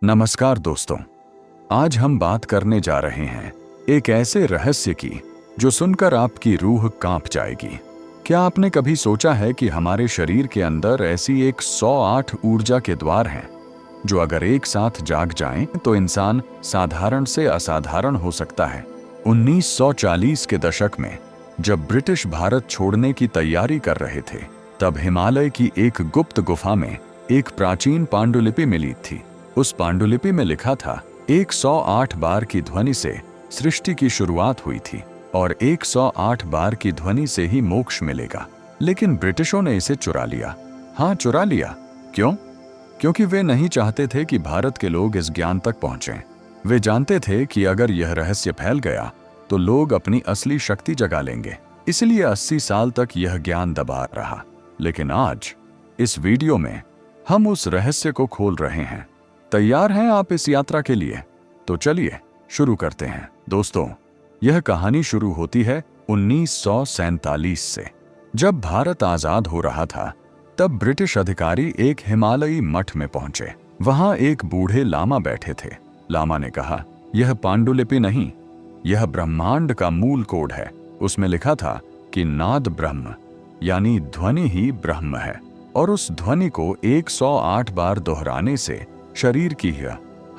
नमस्कार दोस्तों, आज हम बात करने जा रहे हैं एक ऐसे रहस्य की जो सुनकर आपकी रूह कांप जाएगी। क्या आपने कभी सोचा है कि हमारे शरीर के अंदर ऐसी एक 108 ऊर्जा के द्वार हैं जो अगर एक साथ जाग जाएं तो इंसान साधारण से असाधारण हो सकता है। 1940 के दशक में जब ब्रिटिश भारत छोड़ने की तैयारी कर रहे थे, तब हिमालय की एक गुप्त गुफा में एक प्राचीन पांडुलिपि मिली थी। उस पांडुलिपि में लिखा था 108 बार की ध्वनि से सृष्टि की शुरुआत हुई थी और 108 बार की ध्वनि से ही मोक्ष मिलेगा। लेकिन ब्रिटिशों ने इसे चुरा लिया। हाँ, चुरा लिया। क्यों? क्योंकि वे नहीं चाहते थे कि भारत के लोग इस ज्ञान तक पहुंचें। वे जानते थे कि अगर यह रहस्य फैल गया तो लोग अपनी असली शक्ति जगा लेंगे। इसलिए 80 साल तक यह ज्ञान दबा रहा। लेकिन आज इस वीडियो में हम उस रहस्य को खोल रहे हैं। तैयार हैं आप इस यात्रा के लिए? तो चलिए शुरू करते हैं। दोस्तों, यह कहानी शुरू होती है 1947 से। जब भारत आजाद हो रहा था, तब ब्रिटिश अधिकारी एक हिमालयी मठ में पहुंचे। वहां एक बूढ़े लामा बैठे थे। लामा ने कहा, यह पांडुलिपि नहीं, यह ब्रह्मांड का मूल कोड है। उसमें लिखा था कि नाद ब्रह्म यानी ध्वनि ही ब्रह्म है, और उस ध्वनि को 108 बार दोहराने से शरीर की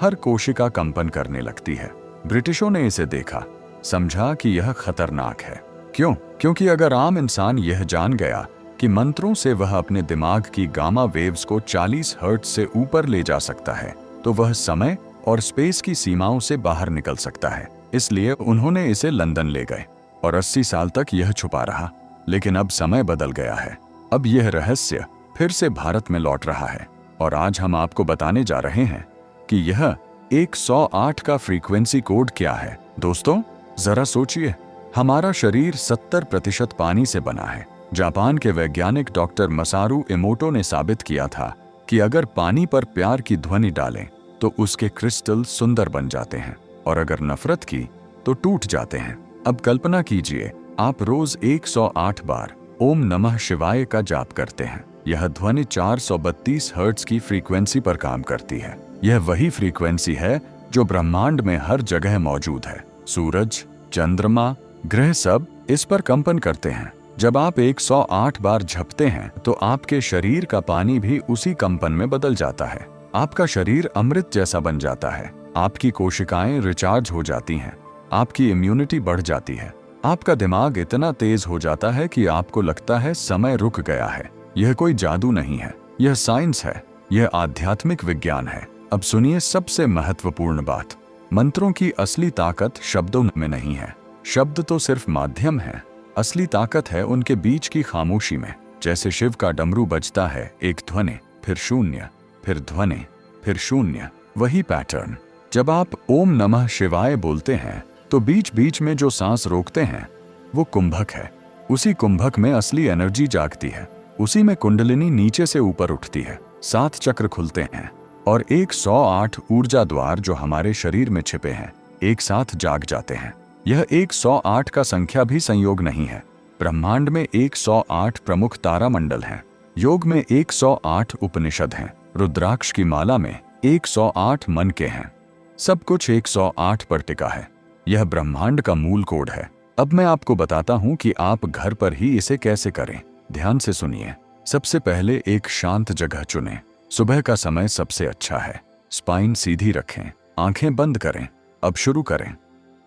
हर कोशिका कंपन करने लगती है। ब्रिटिशों ने इसे देखा, समझा कि यह खतरनाक है। क्यों? क्योंकि अगर आम इंसान यह जान गया कि मंत्रों से वह अपने दिमाग की गामा वेव्स को 40 हर्ट्ज से ऊपर ले जा सकता है, तो वह समय और स्पेस की सीमाओं से बाहर निकल सकता है। इसलिए उन्होंने इसे लंदन ले गए और 80 साल तक यह छुपा रहा। लेकिन अब समय बदल गया है। अब यह रहस्य फिर से भारत में लौट रहा है, और आज हम आपको बताने जा रहे हैं कि यह 108 का फ्रीक्वेंसी कोड क्या है। दोस्तों, जरा सोचिए, हमारा शरीर 70% पानी से बना है। जापान के वैज्ञानिक डॉक्टर मसारू इमोटो ने साबित किया था कि अगर पानी पर प्यार की ध्वनि डालें तो उसके क्रिस्टल सुंदर बन जाते हैं, और अगर नफरत की तो टूट जाते हैं। अब कल्पना कीजिए, आप रोज 108 बार ओम नमः शिवाय का जाप करते हैं। यह ध्वनि 432 हर्ट्ज की फ्रीक्वेंसी पर काम करती है। यह वही फ्रीक्वेंसी है जो ब्रह्मांड में हर जगह मौजूद है। सूरज, चंद्रमा, ग्रह सब इस पर कंपन करते हैं। जब आप 108 बार झपते हैं तो आपके शरीर का पानी भी उसी कंपन में बदल जाता है। आपका शरीर अमृत जैसा बन जाता है। आपकी कोशिकाएं रिचार्ज हो जाती हैं। आपकी इम्यूनिटी बढ़ जाती है। आपका दिमाग इतना तेज हो जाता है कि आपको लगता है समय रुक गया है। यह कोई जादू नहीं है, यह साइंस है, यह आध्यात्मिक विज्ञान है। अब सुनिए सबसे महत्वपूर्ण बात। मंत्रों की असली ताकत शब्दों में नहीं है। शब्द तो सिर्फ माध्यम है। असली ताकत है उनके बीच की खामोशी में। जैसे शिव का डमरू बजता है, एक ध्वनि, फिर शून्य, फिर ध्वनि, फिर शून्य, वही पैटर्न। जब आप ओम नमः शिवाय बोलते हैं तो बीच बीच में जो सांस रोकते हैं वो कुंभक है। उसी कुंभक में असली एनर्जी जागती है। उसी में कुंडलिनी नीचे से ऊपर उठती है। 7 चक्र खुलते हैं और 108 ऊर्जा द्वार जो हमारे शरीर में छिपे हैं एक साथ जाग जाते हैं। यह 108 का संख्या भी संयोग नहीं है। ब्रह्मांड में 108 प्रमुख तारामंडल हैं। योग में 108 उपनिषद हैं। रुद्राक्ष की माला में 108 मन के हैं। सब कुछ 108 पर टिका है। यह ब्रह्मांड का मूल कोड है। अब मैं आपको बताता हूं कि आप घर पर ही इसे कैसे करें। ध्यान से सुनिए। सबसे पहले एक शांत जगह चुनें। सुबह का समय सबसे अच्छा है। स्पाइन सीधी रखें, आंखें बंद करें। अब शुरू करें।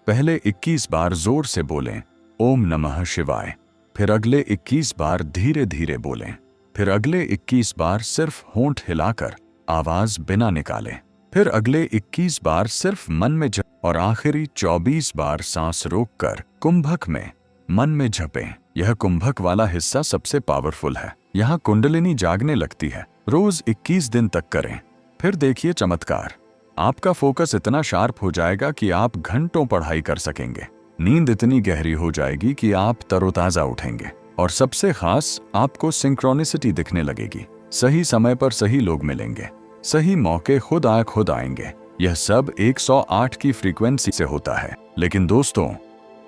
पहले 21 बार जोर से बोलें ओम नमः शिवाय। फिर अगले 21 बार धीरे धीरे बोलें। फिर अगले 21 बार सिर्फ होंठ हिलाकर, आवाज बिना निकाले। फिर अगले 21 बार सिर्फ मन में जप, और आखिरी 24 बार सांस रोककर कुंभक में मन में जपें। यह कुंभक वाला हिस्सा सबसे पावरफुल है। यहाँ कुंडलिनी जागने लगती है। रोज 21 दिन तक करें, फिर देखिए चमत्कार। आपका फोकस इतना शार्प हो जाएगा कि आप घंटों पढ़ाई कर सकेंगे। नींद इतनी गहरी हो जाएगी कि आप तरोताजा उठेंगे, और सबसे खास, आपको सिंक्रोनिसिटी दिखने लगेगी। सही समय पर सही लोग मिलेंगे। सही मौके खुद आएंगे। यह सब 108 की फ्रीक्वेंसी से होता है। लेकिन दोस्तों,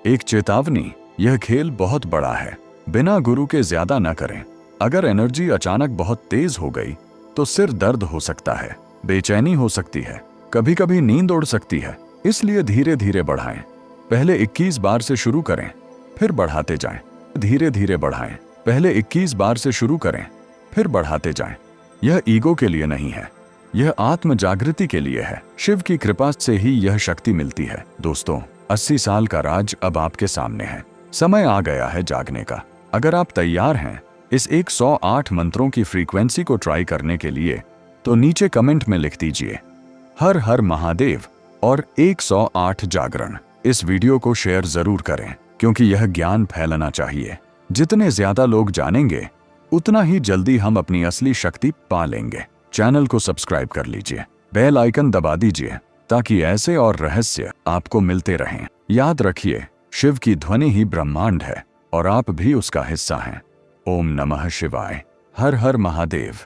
एक चेतावनी, यह खेल बहुत बड़ा है। बिना गुरु के ज्यादा न करें। अगर एनर्जी अचानक बहुत तेज हो गई तो सिर दर्द हो सकता है, बेचैनी हो सकती है, कभी कभी नींद उड़ सकती है, इसलिए धीरे धीरे बढ़ाएं। पहले 21 बार से शुरू करें, फिर बढ़ाते जाएं। धीरे धीरे बढ़ाएं। पहले 21 बार से शुरू करें, फिर बढ़ाते जाएं। यह ईगो के लिए नहीं है, यह आत्म जागृति के लिए है। शिव की कृपा से ही यह शक्ति मिलती है। दोस्तों, 80 साल का राज अब आपके सामने है। समय आ गया है जागने का। अगर आप तैयार हैं इस 108 मंत्रों की फ्रीक्वेंसी को ट्राई करने के लिए, तो नीचे कमेंट में लिख दीजिए हर हर महादेव और 108 जागरण। इस वीडियो को शेयर जरूर करें, क्योंकि यह ज्ञान फैलना चाहिए। जितने ज्यादा लोग जानेंगे, उतना ही जल्दी हम अपनी असली शक्ति पा लेंगे। चैनल को सब्सक्राइब कर लीजिए, बेल आइकन दबा दीजिए, ताकि ऐसे और रहस्य आपको मिलते रहें। याद रखिए, शिव की ध्वनि ही ब्रह्मांड है और आप भी उसका हिस्सा हैं। ओम नमः शिवाय। हर हर महादेव।